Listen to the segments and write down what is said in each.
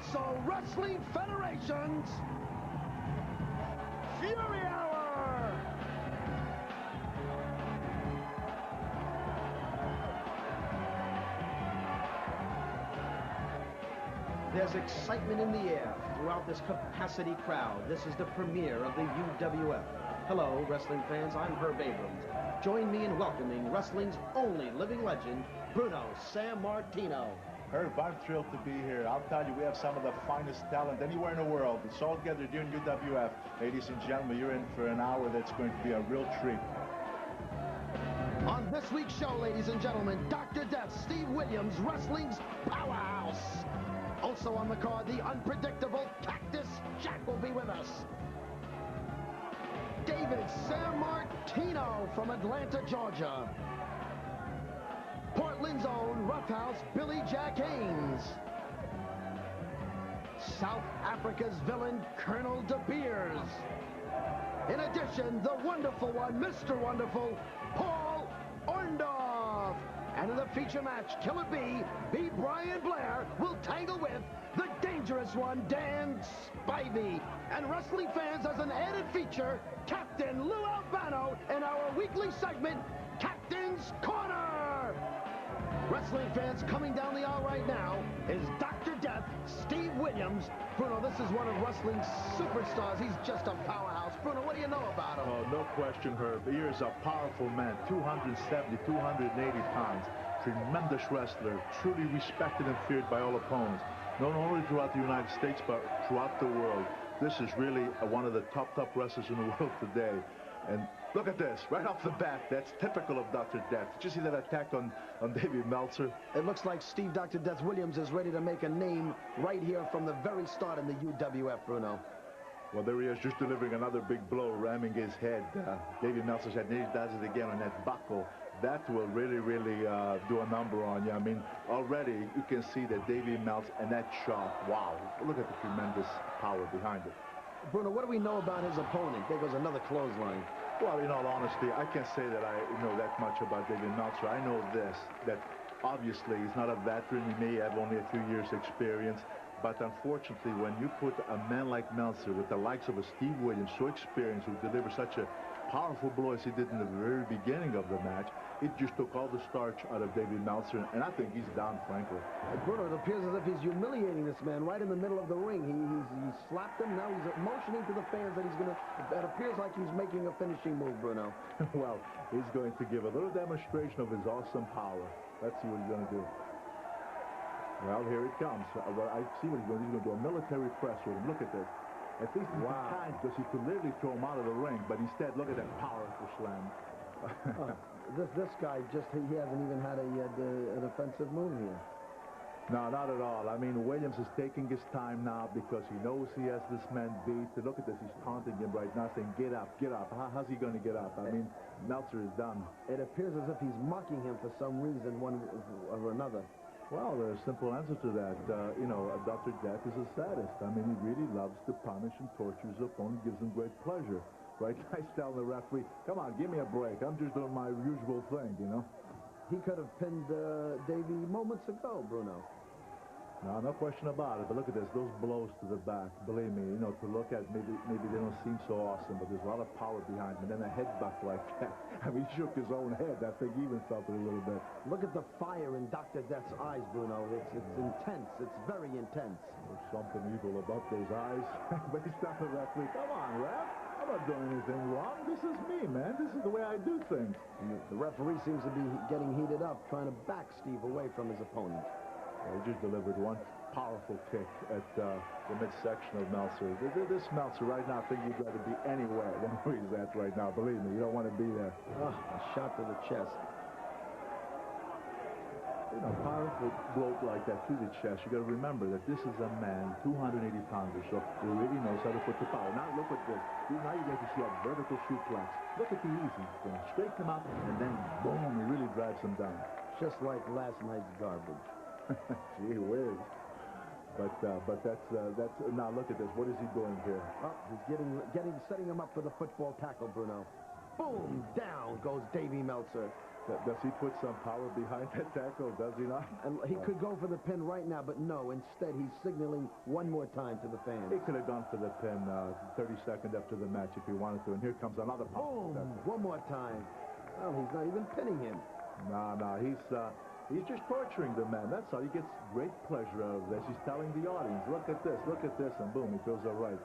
Universal Wrestling Federation's Fury Hour. There's excitement in the air throughout this capacity crowd. This is the premiere of the UWF. Hello, wrestling fans. I'm Herb Abrams. Join me in welcoming wrestling's only living legend, Bruno Sammartino. Herb, I'm thrilled to be here. I'll tell you, we have some of the finest talent anywhere in the world. It's all gathered here in UWF. Ladies and gentlemen, you're in for an hour that's going to be a real treat. On this week's show, ladies and gentlemen, Dr. Death, Steve Williams, wrestling's powerhouse. Also on the card, the unpredictable Cactus Jack will be with us. David Sammartino from Atlanta, Georgia. Portland's own Roughhouse Billy Jack Haynes. South Africa's villain Colonel De Beers. In addition, the wonderful one, Mr. Wonderful, Paul Orndorff. And in the feature match, Killer B. Brian Blair will tangle with the dangerous one, Dan Spivey. And wrestling fans, as an added feature, Captain Lou Albano in our weekly segment, Captain's Corner. Wrestling fans, coming down the aisle right now is Dr. Death, Steve Williams. Bruno, this is one of wrestling's superstars. He's just a powerhouse. Bruno, what do you know about him? Oh, no question, Herb. He is a powerful man, 270, 280 pounds. Tremendous wrestler, truly respected and feared by all opponents. Not only throughout the United States, but throughout the world. This is really one of the top wrestlers in the world today. And look at this, right off the bat. That's typical of Dr. Death. Did you see that attack on David Meltzer? It looks like Steve Dr. Death Williams is ready to make a name right here from the very start in the UWF, Bruno. Well, there he is, just delivering another big blow, ramming his head. David Meltzer said, and he does it again on that buckle. That will really do a number on you. I mean, already you can see that David Meltzer and that shot, wow. Look at the tremendous power behind it. Bruno, what do we know about his opponent? There goes another clothesline. Well, in all honesty, I can't say that I know that much about David Meltzer. I know this, that obviously he's not a veteran. He may have only a few years' experience. But unfortunately, when you put a man like Meltzer with the likes of a Steve Williams, so experienced, who delivers such a powerful blow as he did in the very beginning of the match, it just took all the starch out of David Meltzer, and I think he's done, frankly. Bruno, it appears as if he's humiliating this man right in the middle of the ring. He slapped him. Now he's motioning to the fans that he's going to... It appears like he's making a finishing move, Bruno. Well, he's going to give a little demonstration of his awesome power. Let's see what he's going to do. Well, here it comes. Well, I see what he's going to do. He's going to do a military press with him. Look at this. At least he's kind, because he could literally throw him out of the ring, but instead, look at that powerful slam. This guy just, he hasn't even had an offensive move here. No, not at all. I mean, Williams is taking his time now because he knows he has this man beat. Look at this. He's taunting him right now, saying, get up, get up. How's he going to get up? I mean, Meltzer is done. It appears as if he's mocking him for some reason, one or another. Well, there's a simple answer to that. You know, Dr. Death is a sadist. I mean, he really loves to punish and torture his opponent, gives him great pleasure. Right? Nice telling the referee, come on, give me a break. I'm just doing my usual thing, you know? He could have pinned Davey moments ago, Bruno. No, no question about it. But look at this, those blows to the back. Believe me, you know, to look at, maybe they don't seem so awesome, but there's a lot of power behind them. And then a headbutt like that. I mean, he shook his own head. I think he even felt it a little bit. Look at the fire in Dr. Death's eyes, Bruno. It's intense. It's very intense. There's something evil about those eyes. But he's not the referee. Come on, ref. I'm not doing anything wrong. This is me, man. This is the way I do things. The referee seems to be getting heated up, trying to back Steve away from his opponent. Well, he just delivered one powerful kick at the midsection of Meltzer. This Meltzer right now, I think you'd rather be anywhere than where he's at right now. Believe me, you don't want to be there. Oh, a shot to the chest. You know, powerful blow like that to the chest. You got to remember that this is a man, 280 pounds or so, who really knows how to put the power. Now look at this. Now you get to see a vertical suplex. Look at the easy. Going to straight him up, and then boom, he really drives him down. Just like last night's garbage. Gee whiz. But that's now look at this. What is he doing here? Oh, he's setting him up for the football tackle, Bruno. Boom! Down goes Davey Meltzer. Does he put some power behind that tackle? Does he not? And he could go for the pin right now, but no. Instead, he's signaling one more time to the fans. He could have gone for the pin 30 seconds after the match if he wanted to. And here comes another boom! One more time. Well, he's not even pinning him. No, he's just torturing the man. That's all. He gets great pleasure out of this. He's telling the audience, look at this, and boom, he feels all right.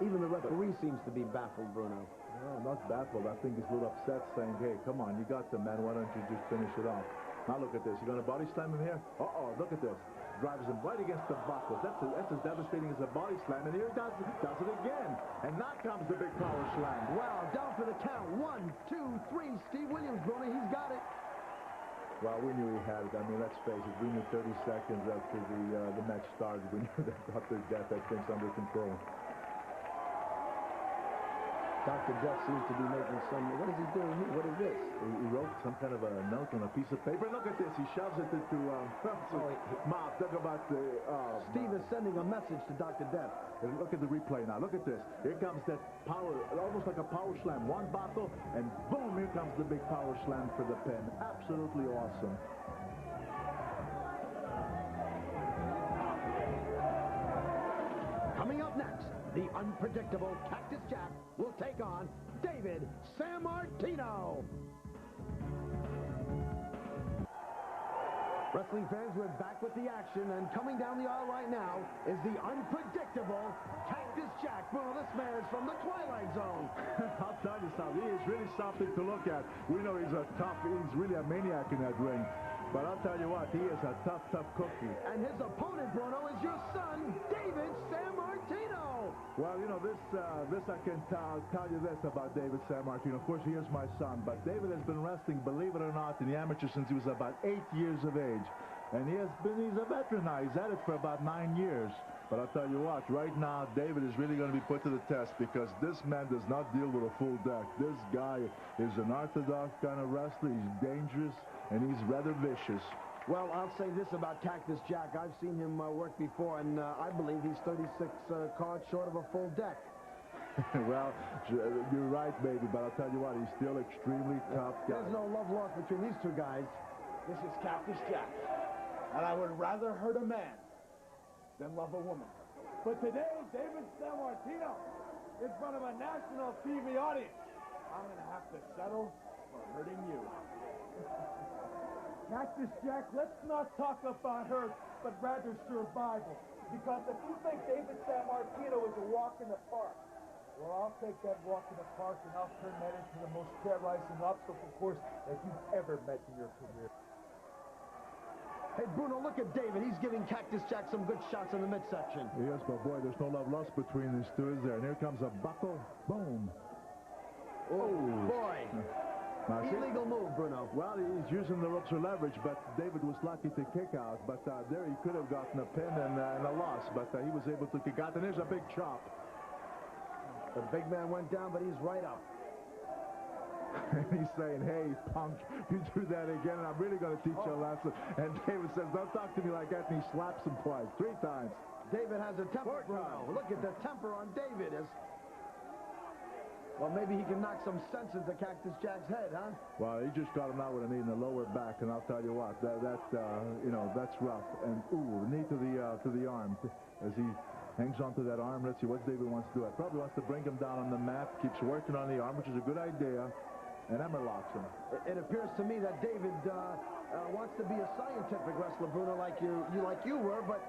Even the referee seems to be baffled, Bruno. No, not baffled. I think he's a little upset, saying, hey, come on, you got the man. Why don't you just finish it off? Now look at this. You going to body slam him here? Uh-oh, look at this. Drives him right against the buckles. That's as devastating as a body slam. And here he does it again. And now comes the big power slam. Wow, down for the count. 1, 2, 3. Steve Williams, Bruno, he's got it. Well, we knew he had it. I mean, let's face it. We knew 30 seconds after the match started. We knew that Dr. Death had things under control. Dr. Death seems to be making some... What is he doing here? What is this? He wrote some kind of a note on a piece of paper. Look at this. He shoves it into mouth. Talk about the... Steve is sending a message to Dr. Death. Look at the replay now. Look at this. Here comes that power, almost like a power slam. One buckle, and boom, here comes the big power slam for the pin. Absolutely awesome. Coming up next, the unpredictable Cactus Jack will take on David Sammartino. Wrestling fans, we're back with the action, and coming down the aisle right now is the unpredictable Cactus Jack. Bruno, this man is from the Twilight Zone. I'll tell you something. He is really something to look at. We know he's really a maniac in that ring. But I'll tell you what, he is a tough cookie. And his opponent, Bruno, is your son, David Sammartino. Well, you know, this I can tell you this about David Sammartino. Of course, he is my son, but David has been wrestling, believe it or not, in the amateur since he was about 8 years of age. And he's a veteran now. He's at it for about 9 years. But I'll tell you what, right now, David is really going to be put to the test because this man does not deal with a full deck. This guy is an orthodox kind of wrestler. He's dangerous, and he's rather vicious. Well, I'll say this about Cactus Jack. I've seen him work before, and I believe he's 36 cards short of a full deck. Well, you're right, baby, but I'll tell you what, he's still extremely tough guy. There's no love lost between these two guys. This is Cactus Jack, and I would rather hurt a man than love a woman. But today, David Sammartino, in front of a national TV audience, I'm going to have to settle for hurting you. Cactus Jack, let's not talk about hurt, but rather survival. Because if you think David Sammartino is a walk in the park, well, I'll take that walk in the park and I'll turn that into the most terrorizing obstacle course that you've ever met in your career. Hey, Bruno, look at David. He's giving Cactus Jack some good shots in the midsection. Yes, but boy, there's no love lost between these two, is there? And here comes a buckle. Boom. Oh, boy. Now, illegal move, Bruno. Well, he's using the ropes for leverage, but David was lucky to kick out. But there he could have gotten a pin and a loss, but he was able to kick out. And there's a big chop. The big man went down, but he's right up. And he's saying, hey, punk, you do that again, and I'm really going to teach you a lesson. And David says, don't talk to me like that, and he slaps him twice, 3 times. David has a temper, Bruno. Look at the temper on David. Well, maybe he can knock some sense into Cactus Jack's head, huh? Well, he just got him out with a knee in the lower back, and I'll tell you what, you know, that's rough. And, ooh, knee to the arm as he hangs onto that arm. Let's see what David wants to do. He probably wants to bring him down on the mat, keeps working on the arm, which is a good idea. And hammerlocks him. It appears to me that David wants to be a scientific wrestler, Bruno, like you were, but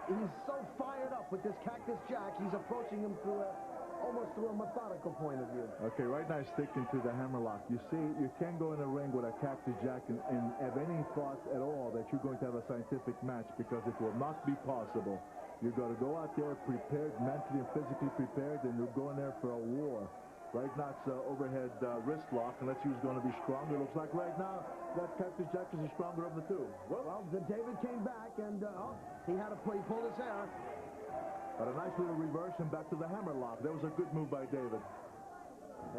he's so fired up with this Cactus Jack, he's approaching him almost through a methodical point of view. Okay, right now he's sticking to the hammerlock. You see, you can't go in a ring with a Cactus Jack and have any thoughts at all that you're going to have a scientific match, because it will not be possible. You've got to go out there prepared, mentally and physically prepared, and you're going there for a war. Right now it's overhead wrist lock, and let's see who's going to be stronger. Looks like right now that Cactus Jack is the stronger of the two. Well, David came back, and he pulled his hair. But a nice little reverse and back to the hammerlock. That was a good move by David.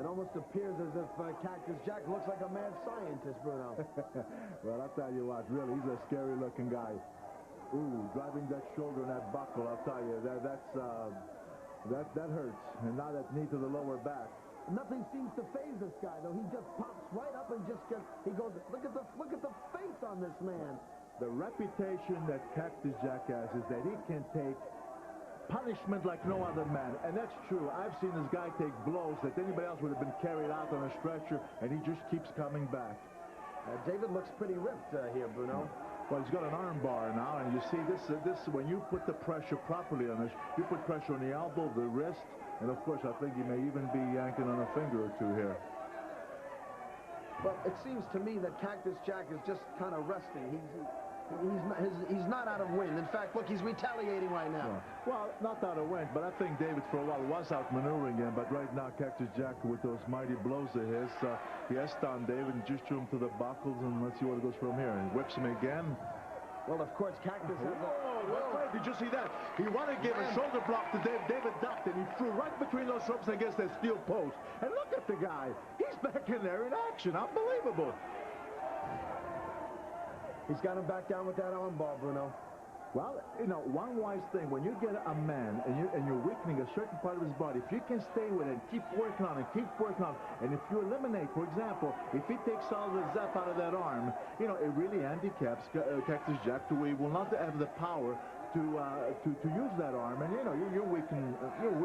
It almost appears as if Cactus Jack looks like a mad scientist, Bruno. Well, I'll tell you what, really, he's a scary-looking guy. Ooh, driving that shoulder and that buckle, I'll tell you, that hurts. And now that knee to the lower back. Nothing seems to faze this guy, though. He just pops right up and just gets, he goes, look at the face on this man. The reputation that Cactus Jack has is that he can take punishment like no other man, and that's true. I've seen this guy take blows that anybody else would have been carried out on a stretcher, and he just keeps coming back. David looks pretty ripped here, Bruno. Well, he's got an arm bar now, and you see this when you put the pressure properly on this, you put pressure on the elbow, the wrist, and of course I think he may even be yanking on a finger or two here. Well, it seems to me that Cactus Jack is just kind of resting. He's not out of wind. In fact, look, he's retaliating right now. Yeah. Well, not out of wind, but I think David for a while was outmaneuvering him. But right now, Cactus Jack with those mighty blows of his, he has stunned David and just threw him to the buckles, and let's see what goes from here. And whips him again. Well, of course, Cactus has a... Whoa, did you see that? He wanted to give a shoulder block to David. David ducked, and he threw right between those ropes against that steel post. And look at the guy. He's back in there in action. Unbelievable. He's got him back down with that arm bar, Bruno. Well, you know, one wise thing, when you get a man and you're weakening a certain part of his body, if you can stay with it, keep working on it, and if you eliminate, for example, if he takes all the zap out of that arm, you know, it really handicaps Cactus Jack to where he will not have the power to use that arm, and you know you're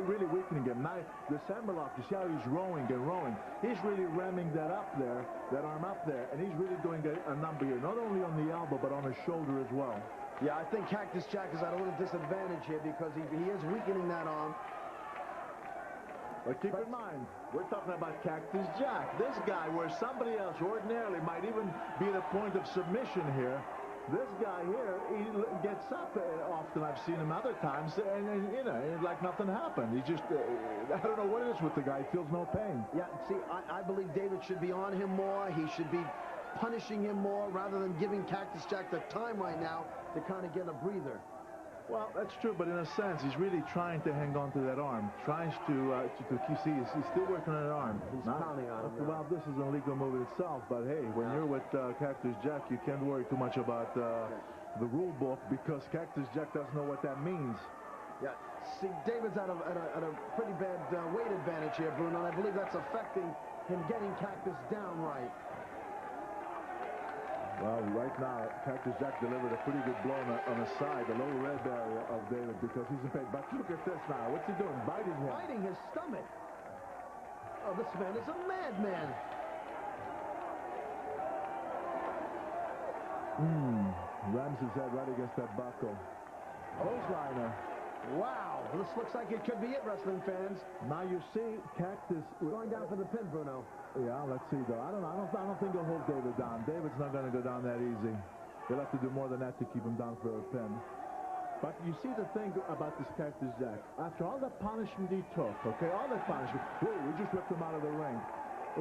really weakening him. Now the Samberlock, you see how he's rowing and rowing. He's really ramming that up there, that arm up there, and he's really doing a number here, not only on the elbow but on his shoulder as well. Yeah, I think Cactus Jack is at a little disadvantage here because he is weakening that arm. But keep in mind, we're talking about Cactus Jack. This guy, where somebody else ordinarily might even be at a point of submission here, this guy here, he gets up often. I've seen him other times, and you know, like nothing happened. He just, I don't know what it is with the guy. He feels no pain. Yeah, see, I believe David should be on him more. He should be punishing him more rather than giving Cactus Jack the time right now to kind of get a breather. Well, that's true, but in a sense, he's really trying to hang on to that arm. Tries to see, he's still working on that arm. He's pounding on him. Well, this is an illegal move in itself, but hey, when you're with Cactus Jack, you can't worry too much about the rule book because Cactus Jack doesn't know what that means. Yeah, see, David's at a pretty bad weight advantage here, Bruno, and I believe that's affecting him getting Cactus down right. Well, right now, Cactus Jack delivered a pretty good blow on the side, the lower red area of David, because he's in pain. But look at this now. What's he doing? Biting him. Biting his stomach. Oh, this man is a madman. Rams his head right against that buckle. Clothesliner. Wow, this looks like it could be it, wrestling fans. Now you see Cactus going down for the pin, Bruno. Yeah, let's see though. I don't think he'll hold David down. David's not going to go down that easy. He'll have to do more than that to keep him down for a pin. But you see the thing about this Cactus Jack. After all the punishment he took, okay, all that punishment, whoa, we just ripped him out of the ring.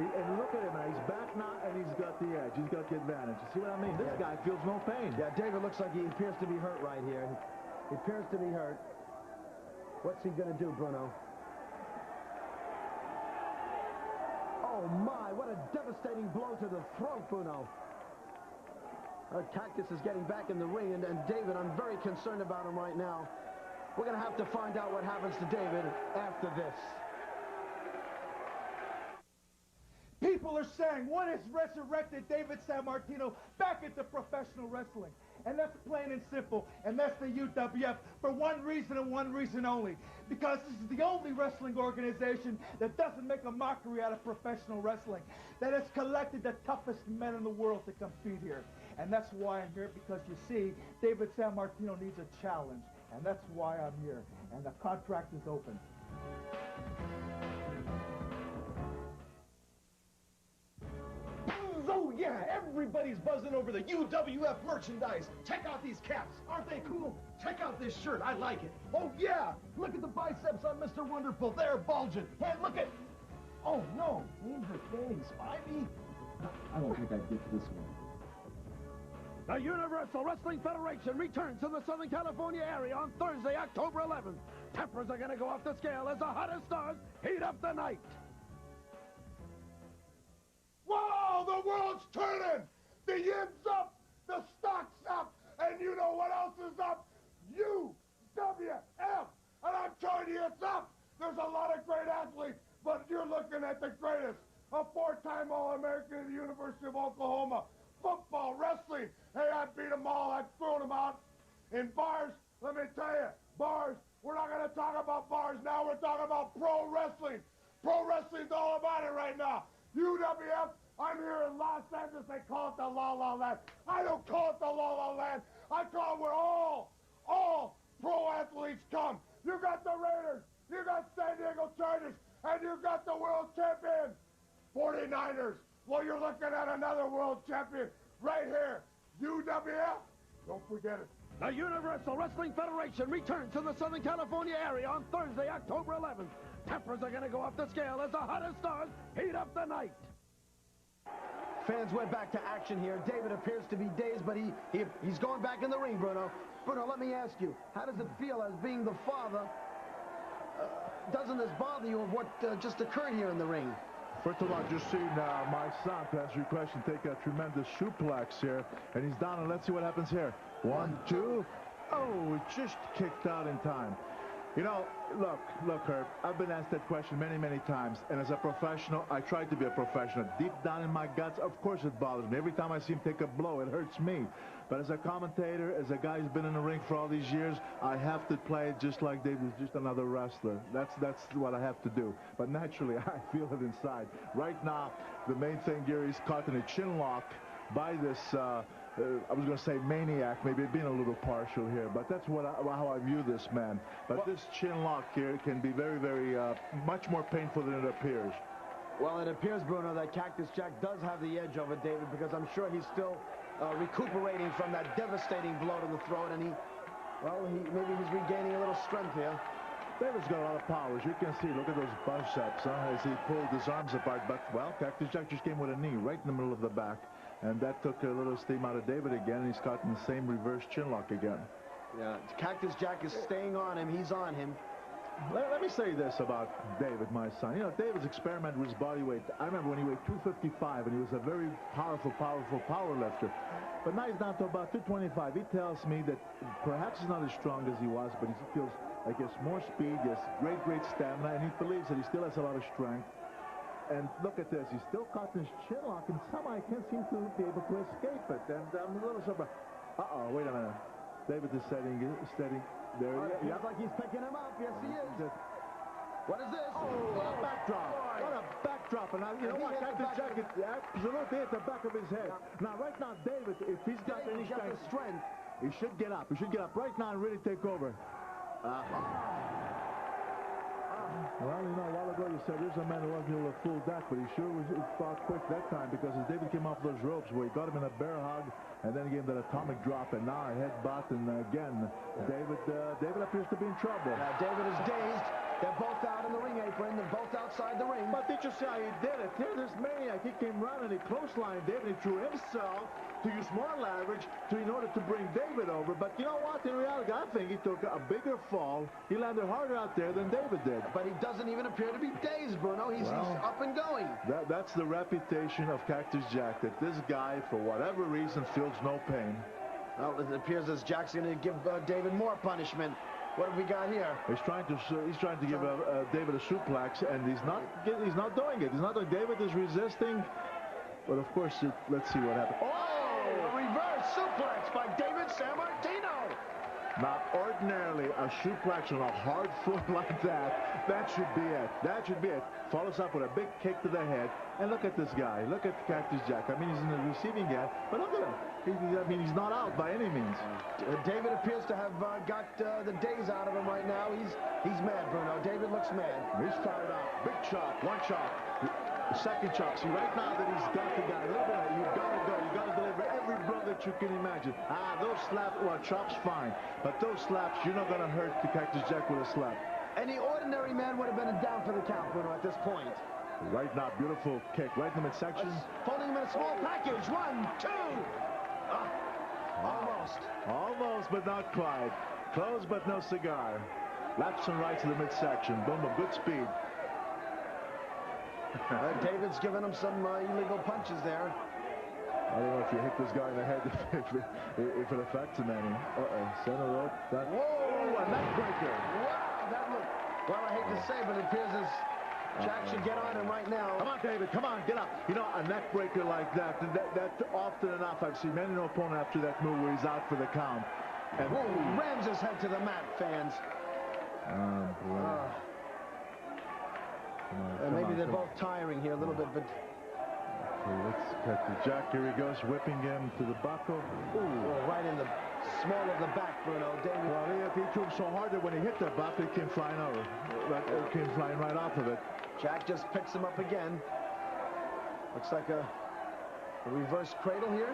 And look at him now. He's back now, and he's got the edge. He's got the advantage. You see what I mean? This guy feels no pain. Yeah, David looks like he appears to be hurt right here. He appears to be hurt. What's he going to do, Bruno? Oh, my, what a devastating blow to the throat, Bruno. Cactus is getting back in the ring, and David, I'm very concerned about him right now. We're going to have to find out what happens to David after this. People are saying, what has resurrected David Sammartino back into professional wrestling? And that's plain and simple, and that's the UWF for one reason and one reason only. Because this is the only wrestling organization that doesn't make a mockery out of professional wrestling. That has collected the toughest men in the world to compete here. And that's why I'm here, because you see, David Sammartino needs a challenge. And that's why I'm here. And the contract is open. Oh, yeah, everybody's buzzing over the UWF merchandise. Check out these caps. Aren't they cool? Check out this shirt. I like it. Oh, yeah, look at the biceps on Mr. Wonderful. They're bulging. And look at... Oh, no, these are getting spivey. I don't think I'd get to this one. The Universal Wrestling Federation returns to the Southern California area on Thursday, October 11th. Tempers are going to go off the scale as the hottest stars heat up the night. Whoa, the world's turning! The yin's up, the stock's up, and you know what else is up? UWF! And I'm telling you it's up! There's a lot of great athletes but you're looking at the greatest, a four-time All-American at the University of Oklahoma. Football, wrestling. Hey, I beat them all. I've thrown them out. In bars, let me tell you, bars, we're not going to talk about bars now. We're talking about pro wrestling. Pro wrestling's all about it right now. UWF, I'm here in Los Angeles. They call it the La La Land. I don't call it the La La Land. I call it where all pro athletes come. You got the Raiders, you got San Diego Chargers, and you got the world champion 49ers. Well, you're looking at another world champion right here. UWF, don't forget it. The Universal Wrestling Federation returns to the Southern California area on Thursday, October 11th. Tempers are going to go off the scale as the hottest stars heat up the night. Fans went back to action here. David appears to be dazed, but he's going back in the ring, Bruno. Bruno, let me ask you, how does it feel as being the father? Doesn't this bother you of what just occurred here in the ring? First of all, just seen my son, to answer your question, take a tremendous suplex here, and he's down, and let's see what happens here. 1, 2. Oh, it just kicked out in time. You know, look, Herb, I've been asked that question many, many times, and as a professional, I try to be a professional. Deep down in my guts, of course it bothers me. Every time I see him take a blow, it hurts me. But as a commentator, as a guy who's been in the ring for all these years, I have to play it just like David's just another wrestler. That's what I have to do. But naturally, I feel it inside. Right now, the main thing here is caught in a chin lock by this, I was going to say maniac, maybe being a little partial here, but that's how I view this man. But this chin lock here can be very, very, much more painful than it appears. Well, it appears, Bruno, that Cactus Jack does have the edge over David, because I'm sure he's still recuperating from that devastating blow to the throat, and maybe he's regaining a little strength here. David's got a lot of power. As you can see, look at those biceps, as he pulled his arms apart. But, well, Cactus Jack just came with a knee right in the middle of the back. And that took a little steam out of David again, and he's caught in the same reverse chin lock again. Yeah, Cactus Jack is staying on him. He's on him. Let me say this about David, my son. You know, David's experiment with his body weight. I remember when he weighed 255, and he was a very powerful power lifter. But now he's down to about 225. He tells me that perhaps he's not as strong as he was, but he feels like he has more speed, he has great stamina, and he believes that he still has a lot of strength. And look at this. He's still caught in his chin lock, and somehow he can't seem to be able to escape it. And I'm a little surprised. Uh-oh, wait a minute. David is steady there. Looks like he's picking him up. Yes, he is. What is this? Oh, what a backdrop. What a backdrop. And you know what? Cactus Jack is absolutely at the back of his head. Now, right now, David, if he's got any strength, he should get up. He should get up right now and really take over. Well, you know, a while ago you said there's a man who wasn't able to fool that, but he sure fought quick that time, because as David came off those ropes where he got him in a bear hug, and then he gave him that atomic drop, and now a headbutt, and again, David appears to be in trouble. David is dazed. They're both out in the ring apron. They're both outside the ring. But did you see how he did it? Here, this maniac, he came running, he clotheslined David, he threw himself to use more leverage in order to bring David over. But you know what? In reality, I think he took a bigger fall. He landed harder out there than David did. But he doesn't even appear to be dazed, Bruno. He's up and going. That's the reputation of Cactus Jack, that this guy, for whatever reason, feels no pain. Well, it appears as Jack's going to give David more punishment. What have we got here? He's trying to give David a suplex, and he's not doing it. He's not doing. David is resisting, but of course, let's see what happens. Oh, a reverse suplex by David Sammartino. Now, ordinarily, a suplex on a hard foot like that should be it. That should be it. Follows up with a big kick to the head. And look at this guy. Look at Cactus Jack. I mean, he's in the receiving end, but look at him. I mean, he's not out by any means. David appears to have got the days out of him right now. He's mad, Bruno. David looks mad. He's fired up. Big chop. One chop. The second chop. See, right now that he's got the guy, look at it. You've got to go. You've got to deliver every blow that you can imagine. Those slaps, well, chops fine. But those slaps, you're not going to hurt the Cactus Jack with a slap. Any ordinary man would have been down for the count, Bruno, at this point. Right now, beautiful kick. Right in the midsection. Folding him in a small package. 1, 2. Almost, but not quite. Close, but no cigar. Lefts and rights to the midsection. Boom, good speed. David's giving him some illegal punches there. I don't know if you hit this guy in the head if it affects him any. Center rope. Whoa, a neck breaker. Wow, that looked, well, I hate to say, but it appears as Jack should get on him right now. Come on, David. Come on, get up. You know, a neck breaker like that often enough I've seen many opponent after that move where he's out for the count. And whoa, rams his head to the mat, fans. Maybe they're both tiring here a little bit, but... Okay, let's cut the Jack. Here he goes, whipping him to the buckle. Ooh, right in the small of the back, Bruno. David. Well, he threw him so hard that when he hit the buckle, it came flying over. It came flying right off of it. Jack just picks him up again. Looks like a reverse cradle here.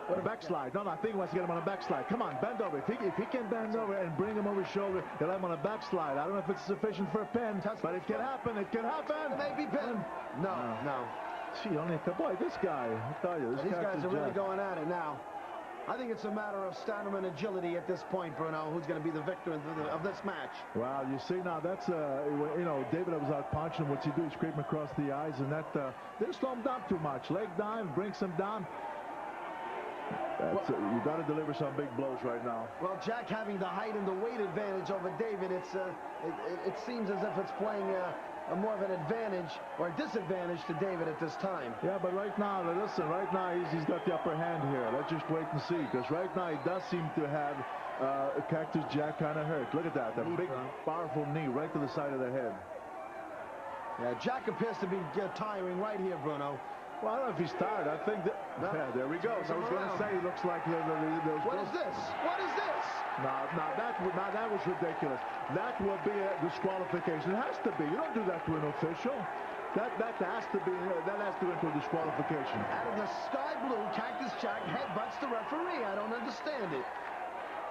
What a backslide. No, I think he wants to get him on a backslide. Come on, bend over. If he can bend over and bring him over his shoulder, he'll have him on a backslide. I don't know if it's sufficient for a pin, but it can happen. It can happen. Maybe pin. No. Gee, only a couple. Boy, this guy, I tell you, these guys are really going at it now. I think it's a matter of stamina and agility at this point, Bruno. Who's going to be the victor of this match? Well, you see now, that's, you know, David was out punching him. What's he do? He scraped him across the eyes, and that didn't slow him down too much. Leg dive, brings him down. You got to deliver some big blows right now. Well, Jack having the height and the weight advantage over David, it seems as if it's playing more of an advantage or a disadvantage to David at this time. Yeah, but right now, listen, right now he's got the upper hand here. Let's just wait and see, because right now he does seem to have Cactus Jack kind of hurt. Look at that, big, powerful knee right to the side of the head. Yeah, Jack appears to be tiring right here, Bruno. Well, I don't know if he's tired. I think that... No. Yeah, there we go. So I was going to say, he looks like... What is this? What is this? No, that was ridiculous. That would be a disqualification. It has to be. You don't do that to an official. That has to be. That has to go into a disqualification. Out of the sky blue, Cactus Jack headbutts the referee. I don't understand it.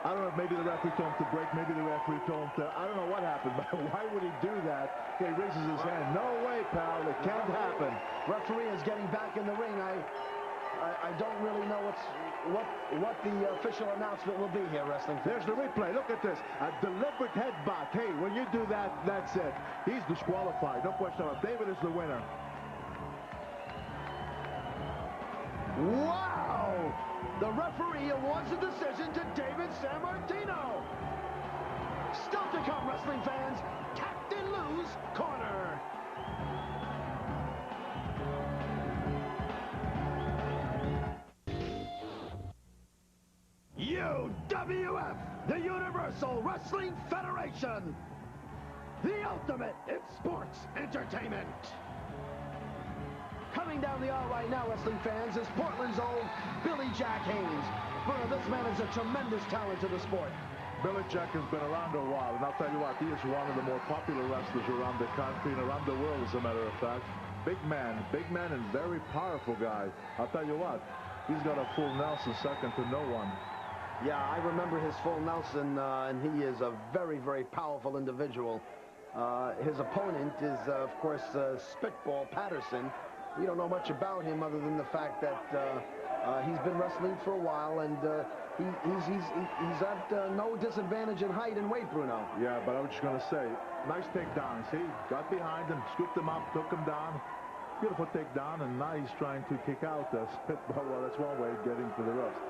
I don't know if maybe the referee told him to break, maybe the referee told him to... I don't know what happened, but why would he do that? Okay, he raises his hand. No way, pal. It can't happen. Referee is getting back in the ring. I don't really know what the official announcement will be here, wrestling. There's the replay. Look at this. A deliberate headbutt. Hey, when you do that, that's it. He's disqualified. No question about it. David is the winner. Wow! The referee awards the decision to David Sammartino. Still to come, wrestling fans, Captain Lou's Corner. UWF, the Universal Wrestling Federation. The ultimate in sports entertainment. Coming down the aisle right now, wrestling fans, is Portland's own Billy Jack Haynes. Bruno, this man is a tremendous talent to the sport. Billy Jack has been around a while, and I'll tell you what, he is one of the more popular wrestlers around the country and around the world, as a matter of fact. Big man and very powerful guy. I'll tell you what, he's got a full Nelson second to no one. Yeah, I remember his full Nelson, and he is a very, very powerful individual. His opponent is, of course, Spitball Patterson. We don't know much about him other than the fact that he's been wrestling for a while, and he's at no disadvantage in height and weight, Bruno. Yeah, but I was just going to say, nice takedown. See, got behind him, scooped him up, took him down. Beautiful takedown, and now he's trying to kick out Spitball. Well, that's one way of getting to the ropes.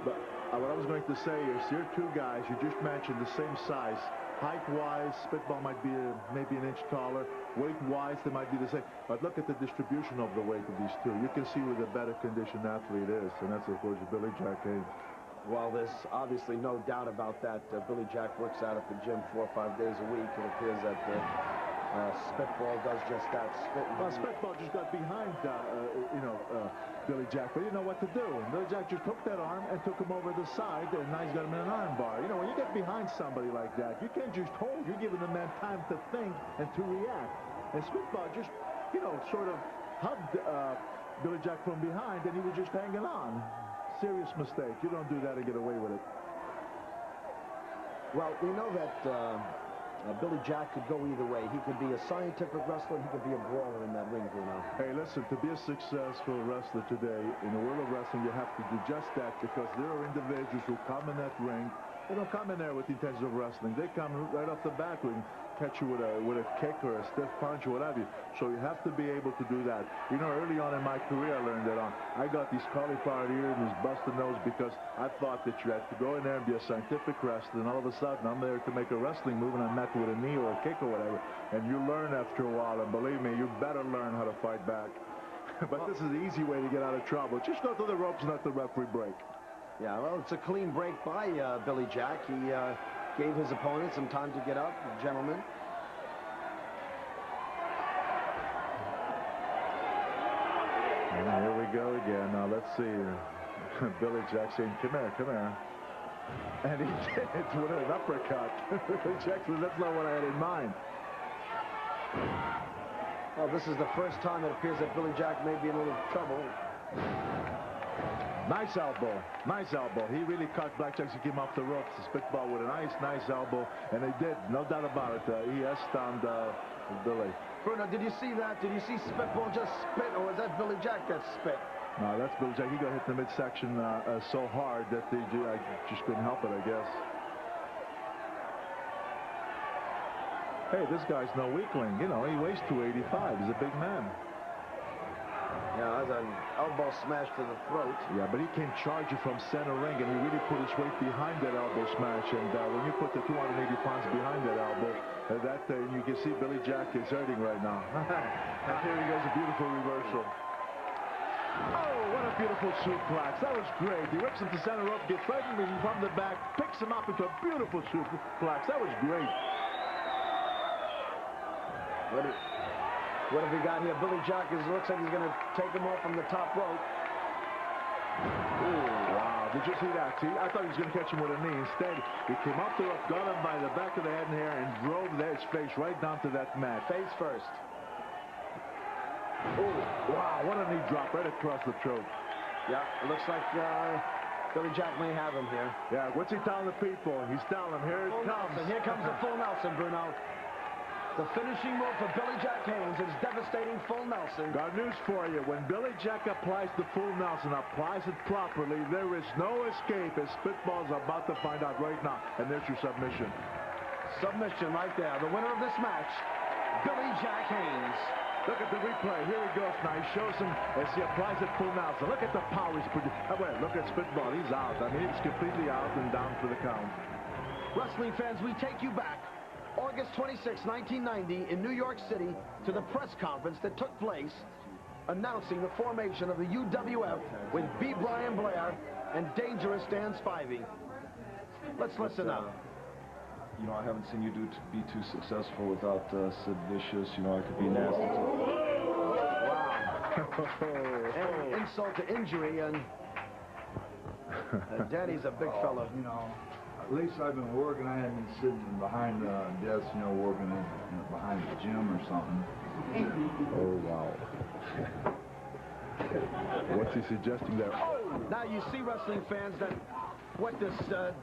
But what I was going to say is, here are two guys you just mentioned, the same size. Height-wise, Spitball might be maybe an inch taller. Weight-wise, they might be the same. But look at the distribution of the weight of these two. You can see where the better conditioned athlete is, and that's, of course, Billy Jack Haynes. Well, there's obviously no doubt about that. Billy Jack works out at the gym 4 or 5 days a week. It appears that Spitball does just that. Spitball just got behind, Billy Jack, but he didn't know what to do. And Billy Jack just took that arm and took him over the side, and now he's got him in an arm bar. You know, when you get behind somebody like that, you can't just hold. You're giving the man time to think and to react. And Spitball just, sort of hugged Billy Jack from behind, and he was just hanging on. Serious mistake. You don't do that and get away with it. Well, we know that Billy Jack could go either way. He could be a scientific wrestler. He could be a brawler in that ring, Bruno. Hey, listen, to be a successful wrestler today in the world of wrestling, you have to do just that, because there are individuals who come in that ring. They don't come in there with the intention of wrestling. They come right off the bat with catch you with a kick or a stiff punch or whatever. So you have to be able to do that. You know, early on in my career, I learned that I got these cauliflower ears and this busted nose because I thought that you had to go in there and be a scientific wrestler, and all of a sudden I'm there to make a wrestling move and I'm met with a knee or a kick or whatever. And you learn after a while, and believe me, you better learn how to fight back. But this is the easy way to get out of trouble. Just go to the ropes and let the referee break. Yeah, well, it's a clean break by Billy Jack. He gave his opponent some time to get up, gentlemen. And here we go again. Now, let's see. Billy Jack saying, come here. And he did it with an uppercut. Billy Jack says, that's not what I had in mind. Well, this is the first time it appears that Billy Jack may be in a little trouble. Nice elbow. Nice elbow. He really caught Blackjack as he came off the ropes. The spitball with a nice elbow. And he did, no doubt about it. He has stunned Billy. Bruno, did you see that? Did you see Spitball just spit, or was that Billy Jack that spit? No, that's Billy Jack. He got hit in the midsection so hard that I just couldn't help it, I guess. Hey, this guy's no weakling. You know, he weighs 285. He's a big man. Yeah, that's an elbow smash to the throat. Yeah, but he came charging from center ring, and he really put his weight behind that elbow smash. And when you put the 280 pounds behind that elbow, you can see Billy Jack is hurting right now. And here he goes, a beautiful reversal. Oh, what a beautiful suplex. That was great. He whips him to center rope, gets right in from the back, picks him up into a beautiful suplex. That was great. What have we got here? Billy Jack looks like he's going to take him off from the top rope. Ooh, wow. Did you see that? See, I thought he was going to catch him with a knee. Instead, he came up the rope, got him by the back of the head and hair, and drove his face right down to that mat. Face first. Ooh, wow, what a knee drop right across the throat. Yeah, it looks like Billy Jack may have him here. Yeah, what's he telling the people? He's telling them, here it comes. Nelson. Here comes the full Nelson, Bruno. The finishing move for Billy Jack Haynes is devastating full Nelson. Got news for you. When Billy Jack applies the full Nelson, applies it properly, there is no escape, as Spitball's about to find out right now. And there's your submission. Submission right there. The winner of this match, Billy Jack Haynes. Look at the replay. Here he goes now. He shows him as he applies it full Nelson. Look at the power he's producing. Oh, wait, look at Spitball. He's out. I mean, he's completely out and down for the count. Wrestling fans, we take you back August 26, 1990, in New York City, to the press conference that took place announcing the formation of the UWF with B. Brian Blair and Dangerous Dan Spivey. Let's listen up. You know, I haven't seen you be too successful without Sid Vicious. You know, I could be nasty. Wow. And insult to injury, and Danny's a big fella. You know, at least I've been working. I haven't been sitting behind desks, you know, working behind the gym or something. Oh, wow. What's he suggesting there? Oh! Now you see, wrestling fans, that what this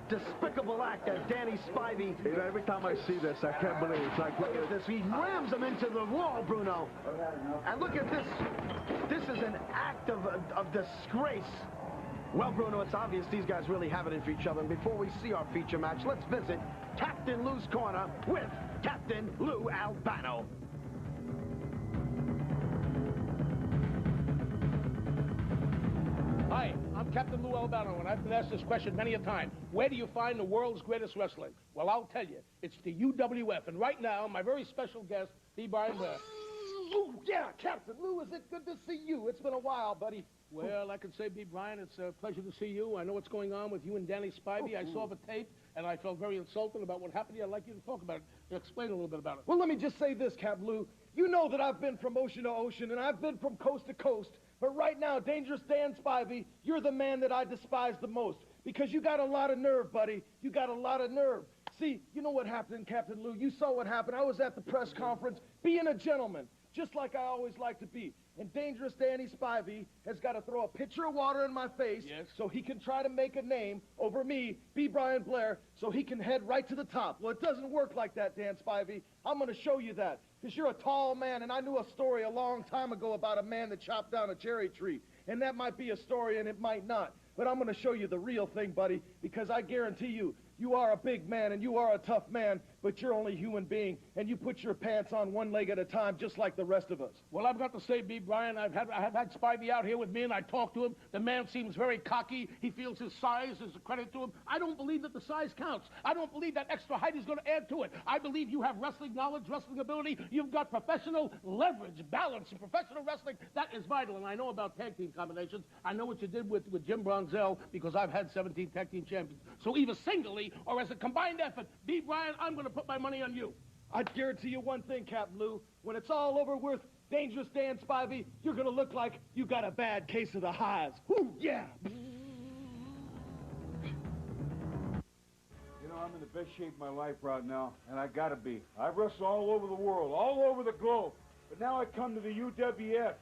despicable act that Danny Spivey... You know, every time I see this, I can't believe it. It's like, look at this. He rams him into the wall, Bruno. And look at this. This is an act of disgrace. Well, Bruno, it's obvious these guys really have it in for each other. And before we see our feature match, let's visit Captain Lou's Corner with Captain Lou Albano. Hi, I'm Captain Lou Albano, and I've been asked this question many a time. Where do you find the world's greatest wrestling? Well, I'll tell you. It's the UWF. And right now, my very special guest, B. Brian Blair. Lou, yeah, Captain Lou, is it good to see you? It's been a while, buddy. Well, I can say, B. Brian, it's a pleasure to see you. I know what's going on with you and Danny Spivey. I saw the tape, and I felt very insulted about what happened to you. I'd like you to talk about it. Explain a little bit about it. Well, let me just say this, Cap Lou. You know that I've been from ocean to ocean, and I've been from coast to coast. But right now, Dangerous Dan Spivey, you're the man that I despise the most. Because you got a lot of nerve, buddy. You got a lot of nerve. See, you know what happened, Captain Lou. You saw what happened. I was at the press conference, being a gentleman, just like I always like to be. And Dangerous Danny Spivey has got to throw a pitcher of water in my face, yes, so he can try to make a name over me, B. Brian Blair, so he can head right to the top. Well, it doesn't work like that, Dan Spivey. I'm going to show you that, because you're a tall man, and I knew a story a long time ago about a man that chopped down a cherry tree. And that might be a story, and it might not. But I'm going to show you the real thing, buddy, because I guarantee you, You are a big man and you are a tough man, but you're only a human being, and you put your pants on one leg at a time just like the rest of us. Well, I've got to say, B. Brian, I have had Spivey out here with me, and I talked to him. The man seems very cocky. He feels his size is a credit to him. I don't believe that the size counts. I don't believe that extra height is going to add to it. I believe you have wrestling knowledge, wrestling ability. You've got professional leverage, balance, and professional wrestling. That is vital, and I know about tag team combinations. I know what you did with Jim Bronzell, because I've had 17 tag team champions. So either singly or as a combined effort, B. Brian, I'm going to put my money on you. I'd guarantee you one thing, Captain Lou. When it's all over with, Dangerous Dan Spivey, you're going to look like you got a bad case of the hives. Whoo, yeah! You know, I'm in the best shape of my life right now, and I gotta be. I've wrestled all over the world, all over the globe. But now I come to the UWF,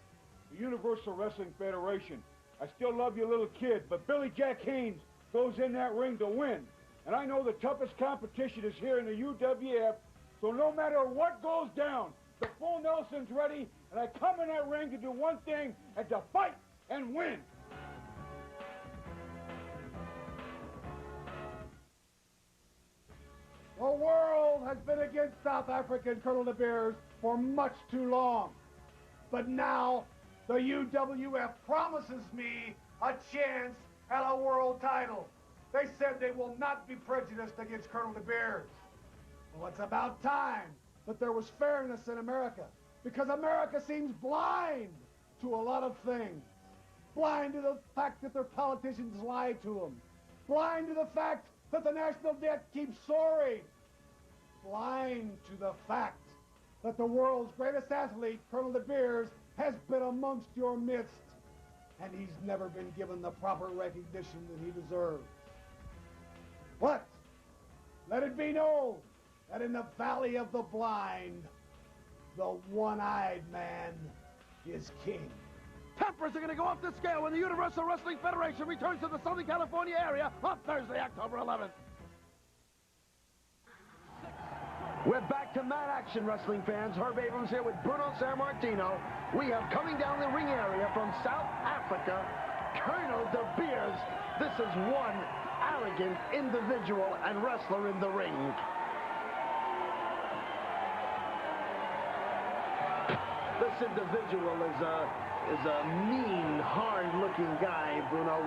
the Universal Wrestling Federation. I still love you, little kid, but Billy Jack Haynes goes in that ring to win. And I know the toughest competition is here in the UWF, so no matter what goes down, the full Nelson's ready, and I come in that ring to do one thing, and to fight and win. The world has been against South African Colonel De Beers for much too long. But now, the UWF promises me a chance at a world title. They said they will not be prejudiced against Colonel De Beers. Well, it's about time that there was fairness in America, because America seems blind to a lot of things. Blind to the fact that their politicians lie to them. Blind to the fact that the national debt keeps soaring. Blind to the fact that the world's greatest athlete, Colonel De Beers, has been amongst your midst, and he's never been given the proper recognition that he deserves. But let it be known that in the Valley of the Blind, the one-eyed man is king. Peppers are going to go off the scale when the Universal Wrestling Federation returns to the Southern California area on Thursday, October 11th. We're back to Mad Action, wrestling fans. Herb Abrams here with Bruno Sammartino. We have coming down the ring area from South Africa, Colonel De Beers. This is one arrogant individual and wrestler in the ring. This individual is a mean, hard-looking guy, Bruno.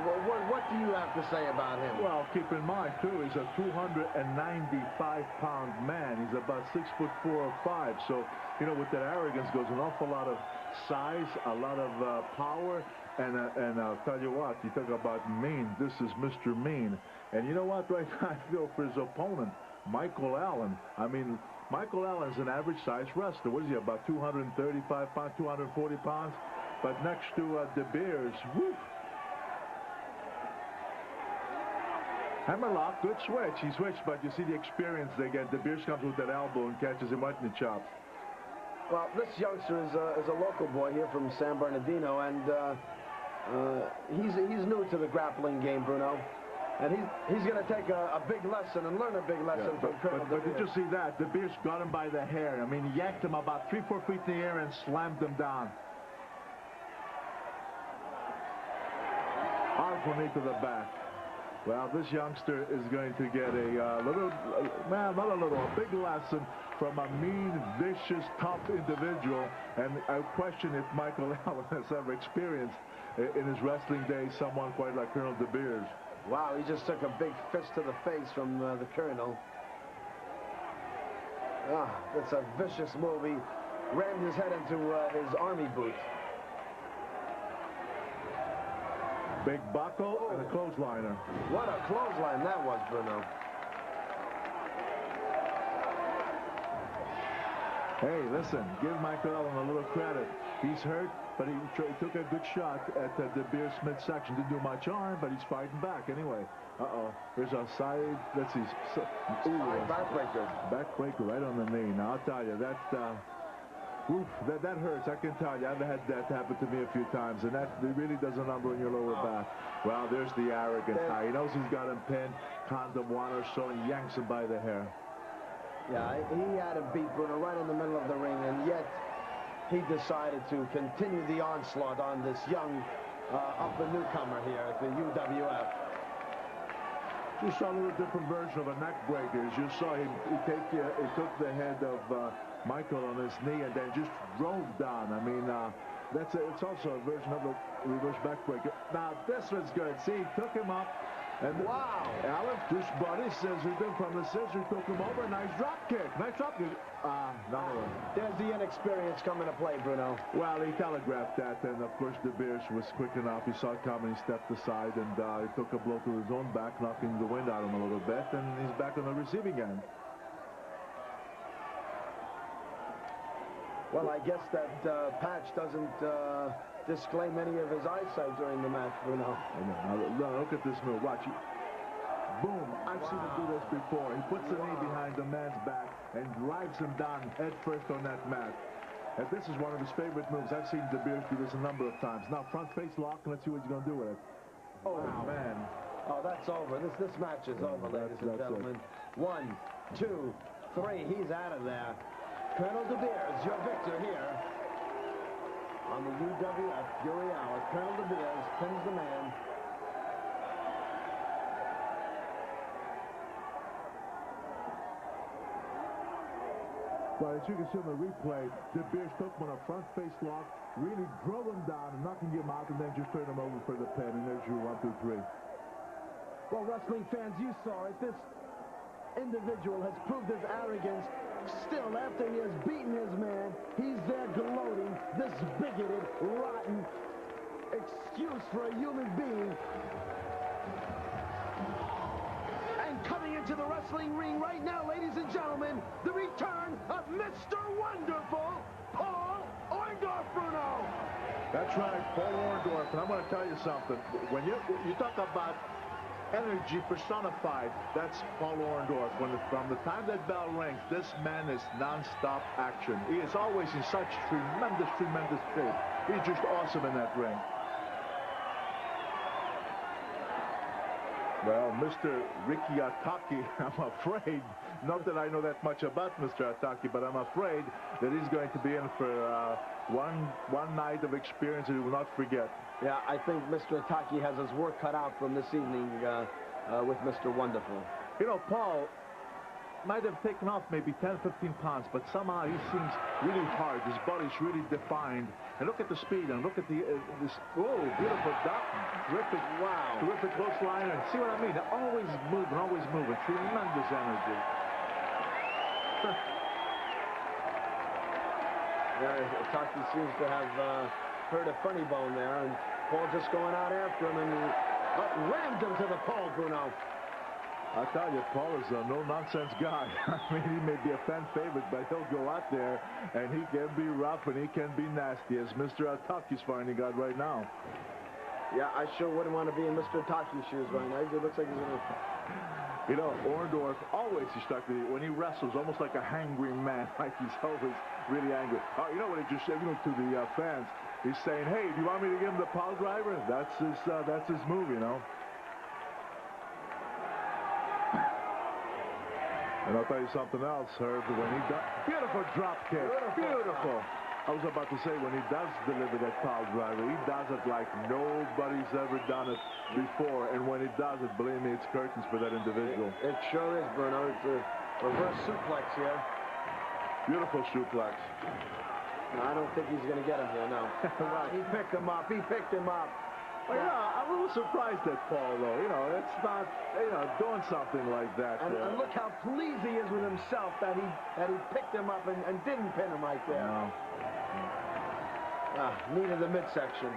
What do you have to say about him? Well, keep in mind, too, he's a 295-pound man. He's about 6'4" or 5. So, you know, with that arrogance goes an awful lot of size, a lot of power, and I'll tell you what, you talk about mean. This is Mr. Mean. And you know what, right now, I feel for his opponent, Michael Allen. I mean, Michael Allen's an average-sized wrestler. What is he, about 235 pounds, 240 pounds? But next to De Beers, whoop. Hammerlock, good switch. He switched, but you see the experience they get. De Beers comes with that elbow and catches him right in the chops. Well, this youngster is a local boy here from San Bernardino, and he's new to the grappling game, Bruno. And he's going to take a big lesson and learn a big lesson from Colonel De Beers. But did you see that? De Beers got him by the hair. I mean, he yanked him about 3-4 feet in the air and slammed him down. Arm knee to the back. Well, this youngster is going to get a big lesson from a mean, vicious, tough individual. And I question if Michael Allen has ever experienced in his wrestling days someone quite like Colonel De Beers. Wow, he just took a big fist to the face from the Colonel. Ah, that's a vicious move. He rammed his head into his army boot. Big buckle and a clothesliner. What a clothesline that was, Bruno. Hey, listen, give Michael Allen a little credit. He's hurt, but he took a good shot at De Beers' midsection. Didn't do much harm, but he's fighting back anyway. Uh-oh. There's a side, let's see. Backbreaker. Backbreaker right on the knee. Now, I'll tell you, that hurts. I can tell you. I've had that happen to me a few times, and that really does a number on your lower back. Well, there's the arrogance. Now, he knows he's got him pinned. Condom one or so, and yanks him by the hair. Yeah, he had him beat, Bruno, right in the middle of the ring, and yet he decided to continue the onslaught on this young up-and-newcomer here at the UWF. You saw a little different version of a neck breaker. As you saw him, he took the head of Michael on his knee and then just drove down. I mean, it's also a version of a reverse backbreaker. Now, this was good. See, he took him up. And wow. Alan just brought his scissors in from the scissors, took him over. Nice drop kick. Nice drop kick. No. There's the inexperience coming to play, Bruno. Well, he telegraphed that, and of course, De Beers was quick enough. He saw it coming, he stepped aside, and he took a blow to his own back, knocking the wind out of him a little bit, and he's back on the receiving end. Well, I guess that patch doesn't disclaim any of his eyesight during the match, Bruno. Now, look at this move. Watch. Boom. I've seen him do this before. He puts the knee behind the man's back and drives him down head first on that mat. And this is one of his favorite moves. I've seen De Beers do this a number of times. Now, front face lock, and let's see what he's going to do with it. Oh, wow. Man. Oh, that's over. This match is over, ladies and gentlemen. 1, 2, 3. He's out of there. Colonel De Beers, your victor here on the UWF Fury Hour. Colonel De Beers pins the man. Well, as you can see on the replay, De Beers took him on a front face lock, really drove him down, and knocking him out, and then just turned him over for the pin. And there's your 1, 2, 3. Well, wrestling fans, you saw it. This individual has proved his arrogance. Still, after he has beaten his man, he's there gloating. This bigoted, rotten excuse for a human being. And coming into the wrestling ring right now, ladies and gentlemen, the return of Mr. Wonderful, Paul Orndorff, Bruno. That's right, Paul Orndorff. And I'm going to tell you something. When you talk about energy personified, that's Paul Orndorff. From the time that bell rings, this man is non-stop action. He is always in such tremendous shape. He's just awesome in that ring. Well, Mr. Ricky Ataki, I'm afraid, not that I know that much about Mr. Ataki, but I'm afraid that he's going to be in for one night of experience that he will not forget. Yeah, I think Mr. Ataki has his work cut out from this evening with Mr. Wonderful. You know, Paul might have taken off maybe 10, 15 pounds, but somehow he seems really hard. His body's really defined. And look at the speed, and look at this, whoa, beautiful duck. Terrific, wow. Terrific close line. And see what I mean? They're always moving. Tremendous energy. Yeah, Ataki seems to have hurt a funny bone there, and Paul just going out after him, and rammed him to the pole, Bruno. I tell you, Paul is a no-nonsense guy. I mean, he may be a fan favorite, but he'll go out there, and he can be rough, and he can be nasty, as Mr. Ataki's finding out right now. Yeah, I sure wouldn't want to be in Mr. Ataki's shoes right now. It looks like he's going to... You know, Orndorff always is stuck to when he wrestles, almost like a hangry man, like he's always really angry. You know what he just said, to the fans? He's saying, hey, do you want me to give him the pile driver? That's his move, you know. And I'll tell you something else, Herb, when he does... Beautiful drop kick. Beautiful. I was about to say, when he does deliver that pile driver, he does it like nobody's ever done it before. And when he does it, believe me, it's curtains for that individual. It sure is, Bruno. It's a reverse suplex here. Beautiful suplex. No, I don't think he's going to get him here, no. He picked him up. Well, yeah, I'm a little surprised at Paul, though. It's not, doing something like that. And look how pleased he is with himself that he picked him up and didn't pin him right there. No. Knee to the midsection.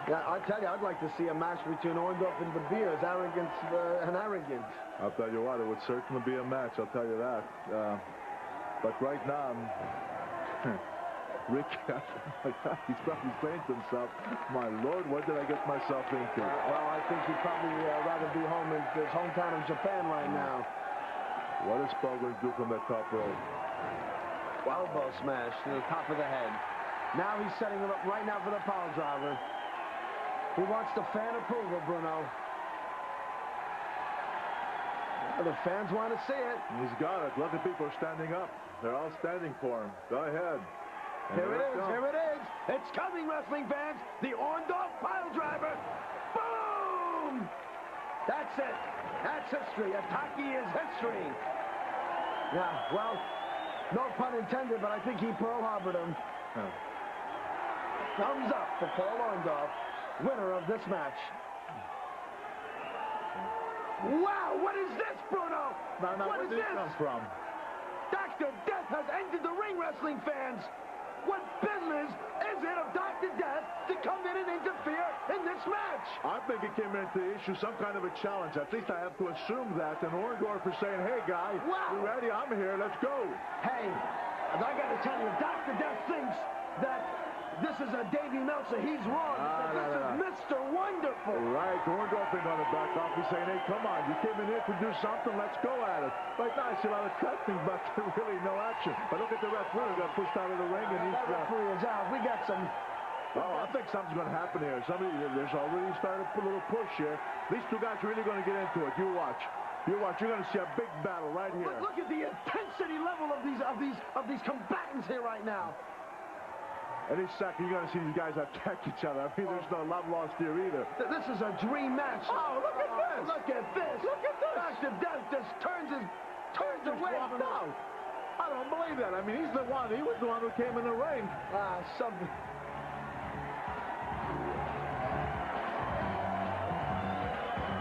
Yeah, I tell you, I'd like to see a match between Orndorff and De Beers, arrogance and arrogant. I'll tell you what, it would certainly be a match, I'll tell you that. But right now, Rick, he's probably saying to himself, my Lord, what did I get myself into? Well, I think he'd probably rather be home in his hometown of Japan right now. What is Paul going to do from that top rope? Elbow smash to the top of the head. Now he's setting him up right now for the power driver. He wants the fan approval, Bruno. The fans want to see it. He's got it. Look at people are standing up. They're all standing for him. Go ahead. Here it is, here it is. It's coming, wrestling fans. The Orndorff pile driver. Boom! That's it. That's history. Ataki is history. Yeah, well, no pun intended, but I think he Pearl Harbored him. Oh. Thumbs up for Paul Orndorff, winner of this match. Wow, what is this, Bruno? Now, where did it come from? Dr. Death has entered the ring, wrestling fans. What business is it of Dr. Death to come in and interfere in this match? I think he came into the issue some kind of a challenge. At least I have to assume that. And Orndorff is saying, hey, guy, you ready? I'm here. Let's go. Hey, I got to tell you, Dr. Death thinks that this is a Davey Meltzer. He's wrong. This is Mr. Wonderful. Right. Orndorff ain't going to back off. He's saying, hey, come on. You came in here to do something. Let's go at it. Right now, I see a lot of testing, but really no action. But look at the referee. Got pushed out of the ring. And he's referee is out. We got some... Oh, I think something's going to happen here. There's already started a little push here. These two guys are really going to get into it. You watch. You watch. You're going to see a big battle right here. But look at the intensity level of these combatants here right now. Any second, you're going to see these guys attack each other. I mean, there's no love lost here either. This is a dream match. Oh, look at this. Look at this. Look at this. Dr. Death just turns away from out. I don't believe that. I mean, he's the one. He was the one who came in the ring. Something.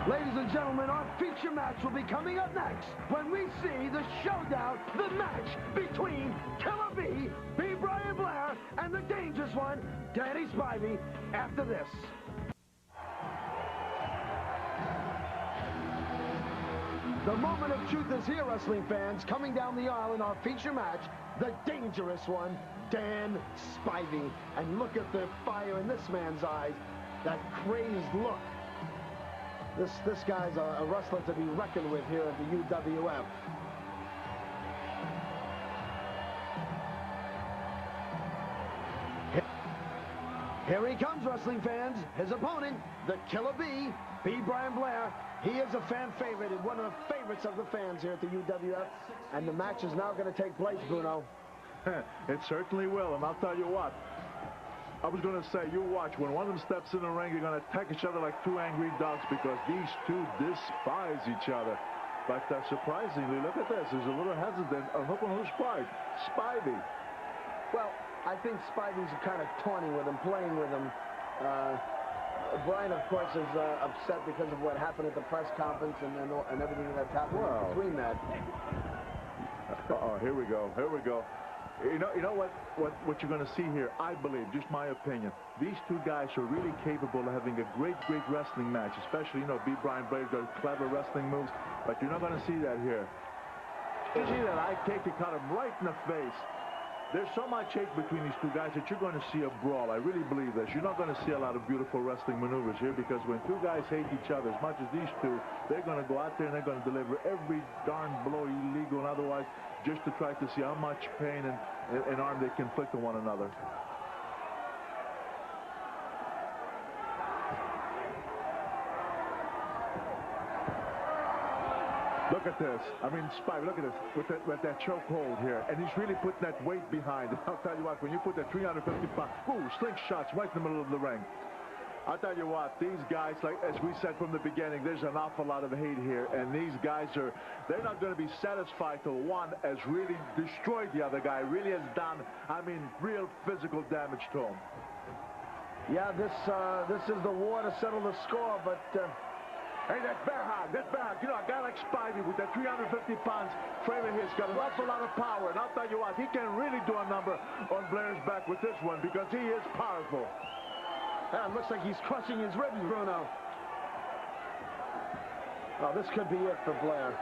Ladies and gentlemen, our feature match will be coming up next when we see the showdown, the match between Killer B, B. Brian Blair, and the dangerous one, Danny Spivey, after this. The moment of truth is here, wrestling fans. Coming down the aisle in our feature match, the dangerous one, Dan Spivey. And look at the fire in this man's eyes, that crazed look. This guy's a wrestler to be reckoned with here at the UWF. Here he comes, wrestling fans. His opponent, the Killer B, B. Brian Blair. He is a fan favorite and one of the favorites of the fans here at the UWF. And the match is now going to take place, Bruno. It certainly will, and I'll tell you what. I was going to say, you watch, when one of them steps in the ring, they're going to attack each other like two angry dogs because these two despise each other. But surprisingly, look at this. There's a little hesitant. Look on who's fight. Spivey. Well, I think Spivey's kind of taunting with him, playing with him. Brian, of course, is upset because of what happened at the press conference and everything that's happened between that. Uh-oh, here we go. Here we go. You know what you're going to see here, I believe, just my opinion. These two guys are really capable of having a great wrestling match, especially, B. Brian Blair does clever wrestling moves, but you're not going to see that here. You see that eye kick, you cut him right in the face. There's so much hate between these two guys that you're going to see a brawl. I really believe this. You're not going to see a lot of beautiful wrestling maneuvers here because when two guys hate each other as much as these two, they're going to go out there and they're going to deliver every darn blow, illegal and otherwise, just to try to see how much pain and harm they can inflict on one another. Look at this. I mean, Spivey, look at this. With that chokehold here. And he's really putting that weight behind it. I'll tell you what, when you put that 350 pound, slingshots right in the middle of the ring. I'll tell you what, these guys, like as we said from the beginning, there's an awful lot of hate here. And these guys they're not going to be satisfied till one has really destroyed the other guy, really has done, real physical damage to him. Yeah, this is the war to settle the score, but... Hey, that bear hug. A guy like Spivey with that 350 pounds frame of his got an awful lot of power. And I'll tell you what, he can really do a number on Blair's back with this one because he is powerful. It looks like he's crushing his ribs, Bruno. Oh, this could be it for Blair.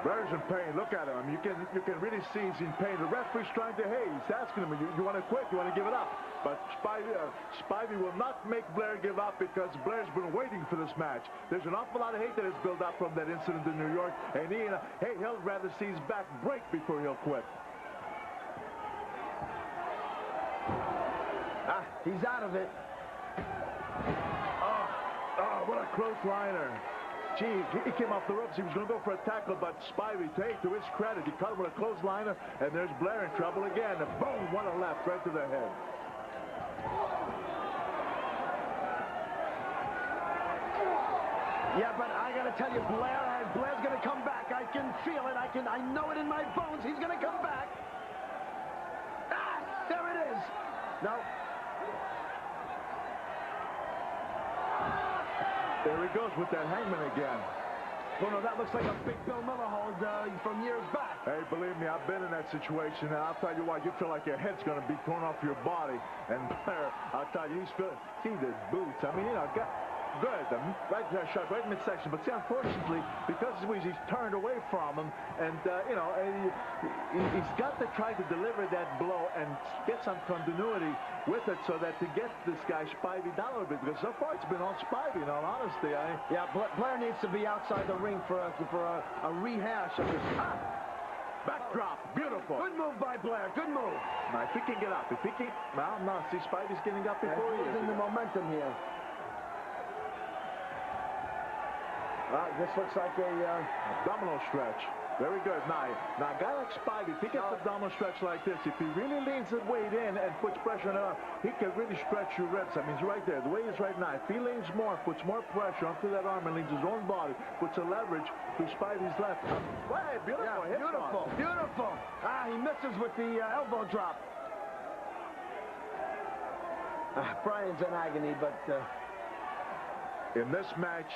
Blair's in pain. Look at him. You can really see he's in pain. The referee's trying to, he's asking him, you want to quit? You want to give it up? But Spivey will not make Blair give up because Blair's been waiting for this match. There's an awful lot of hate that has built up from that incident in New York, and he'll rather see his back break before he'll quit. He's out of it. Oh, what a close liner. Gee, he came off the ropes. He was going to go for a tackle, but Spivey, to his credit, he caught him with a clothesliner, and there's Blair in trouble again. And boom, what a left right to the head. Yeah, but I got to tell you, Blair's going to come back. I can feel it. I know it in my bones. He's going to come back. Ah, there it is. No. There he goes with that hangman again. Bruno, that looks like a big Bill Miller hold from years back. Hey, believe me, I've been in that situation, and I'll tell you what, you feel like your head's going to be torn off your body. And Blair, I'll tell you, he's feeling, see the boots. I mean, you know, good, right there, shot right midsection. But see, unfortunately, because he's turned away from him, and you know, he's got to try to deliver that blow and get some continuity with it, so that to get this guy Spivey down a little bit, because so far it's been all Spivey. In all honesty, yeah, Blair needs to be outside the ring for a rehash of this. Ah! Backdrop, beautiful. Good move by Blair. Good move. Now, if he can get up, if he can, well, no, see, Spivey's getting up before he is. Losing the momentum here. This looks like a abdominal stretch. Very good. Now, a guy like Spivey, if he gets abdominal stretch like this, if he really leans his weight in and puts pressure on it, he can really stretch your ribs. I mean, he's right there. The way he is right now, if he leans more, puts more pressure onto that arm and leans his own body, puts a leverage to Spivey's left. Hey, beautiful. Yeah, beautiful. Beautiful. Ah, he misses with the elbow drop. Brian's in agony, but in this match,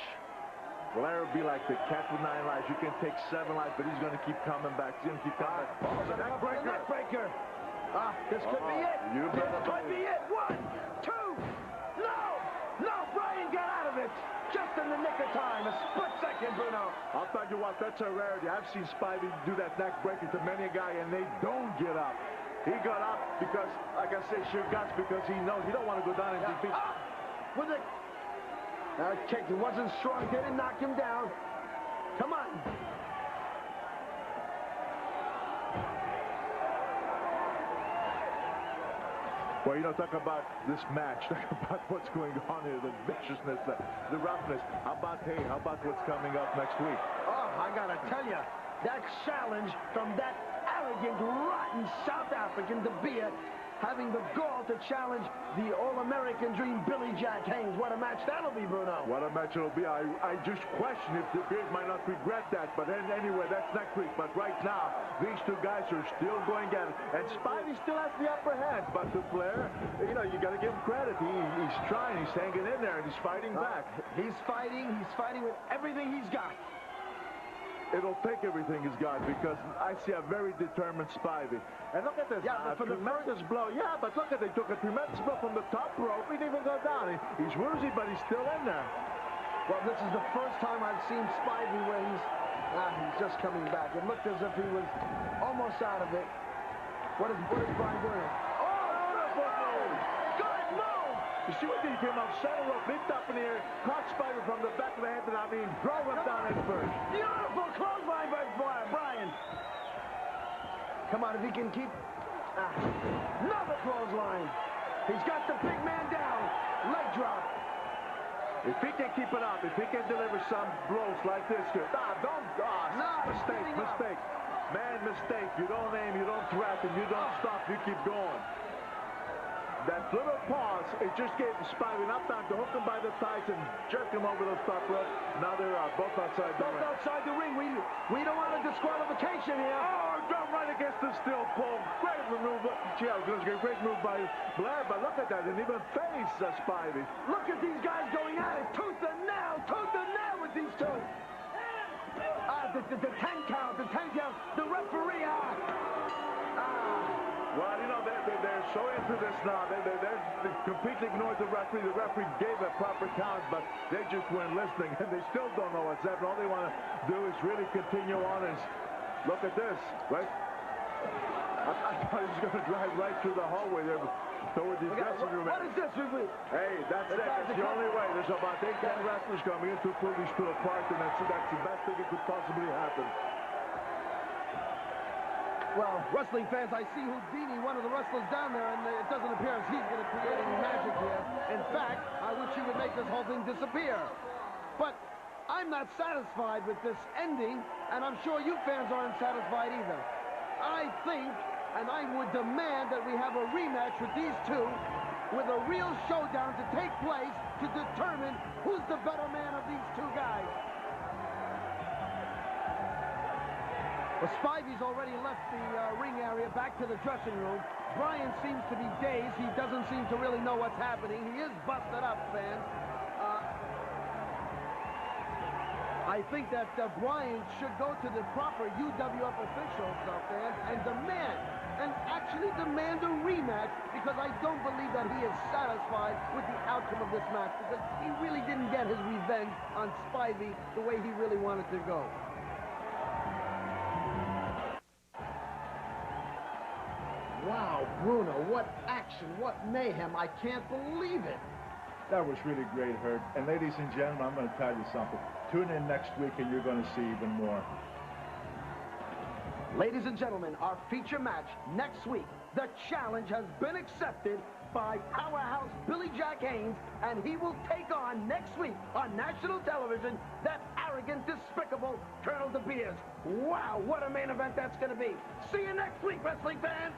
Blair will be like the cat with 9 lives. You can take 7 lives, but he's going to keep coming back. He's going to keep coming back. Oh, the neck breaker. This could be it. This could be it. 1, 2. No, Brian got out of it. Just in the nick of time. A split second, Bruno. I'll tell you what, that's a rarity. I've seen Spivey do that neck breaker to many a guy, and they don't get up. He got up because, like I say, sheer guts, because he knows he don't want to go down and defeat. With it. Kick, it wasn't strong, didn't knock him down. Come on. Well, you know, talk about this match, talk about what's going on here, the viciousness, the roughness. How about what's coming up next week? Oh, I gotta tell you, that challenge from that arrogant, rotten South African, De Beer, having the gall to challenge the All-American Dream, Billy Jack Haynes. What a match that'll be, Bruno. What a match it'll be. I just question if De Beer might not regret that. But anyway, that's next week. But right now, these two guys are still going at it. And Spivey still has the upper hand. But to Blair, you know, you got to give him credit. He's trying. He's hanging in there, and he's fighting back. He's fighting with everything he's got. It'll take everything he's got, because I see a very determined Spivey. And look at this. Yeah, but tremendous blow. Yeah, but look at it. He took a tremendous blow from the top rope. He didn't even go down. He's woozy, but he's still in there. Well, this is the first time I've seen Spivey where he's just coming back. It looked as if he was almost out of it. What is Brian doing? You see what he came off center rope, lift up in the air, caught Spivey from the back of the head, and I mean, drove him down at first. Beautiful clothesline by Brian. Come on, if he can keep... another clothesline. He's got the big man down. Leg drop. If he can keep it up, if he can deliver some blows like this, mistake. Man, mistake. You don't aim, you don't threaten, you don't stop, you keep going. That little pause, it just gave Spivey enough time to hook him by the thighs and jerk him over those top ropes. Now they're both outside the ring. Both outside the ring. We don't want a disqualification here. Oh, jump right against the steel pole. Great maneuver. Gee, I was going to say great move by Blair, but look at that. Didn't even face Spivey. Look at these guys going at it. Tooth and nail with these two. The 10 count. The referee. Well, you know, they're so into this now. They completely ignored the referee. The referee gave a proper count, but they just weren't listening, and they still don't know what's happening. All they want to do is really continue on and look at this, right? I thought he was going to drive right through the hallway there toward the dressing room. What is this? Hey, that's it. That's the only way. There's about 8 wrestlers coming in to pull these two apart, and that's the best thing that could possibly happen. Well, wrestling fans, I see Houdini, one of the wrestlers down there, and it doesn't appear as he's going to create any magic here. In fact, I wish he would make this whole thing disappear. But I'm not satisfied with this ending, and I'm sure you fans aren't satisfied either. I think, and I would demand that we have a rematch with these two, with a real showdown to take place to determine who's the better man of these two guys. Well, Spivey's already left the ring area, back to the dressing room. Bryan seems to be dazed. He doesn't seem to really know what's happening. He is busted up, fans. I think that Bryan should go to the proper UWF officials, fans, and actually demand a rematch, because I don't believe that he is satisfied with the outcome of this match, because he really didn't get his revenge on Spivey the way he really wanted to go. Wow, Bruno, what action, what mayhem. I can't believe it. That was really great, Hurt. And ladies and gentlemen, I'm going to tell you something. Tune in next week and you're going to see even more. Ladies and gentlemen, our feature match next week. The challenge has been accepted by powerhouse Billy Jack Haynes, and he will take on next week on national television that arrogant, despicable Colonel De Beers. Wow, what a main event that's going to be. See you next week, wrestling fans.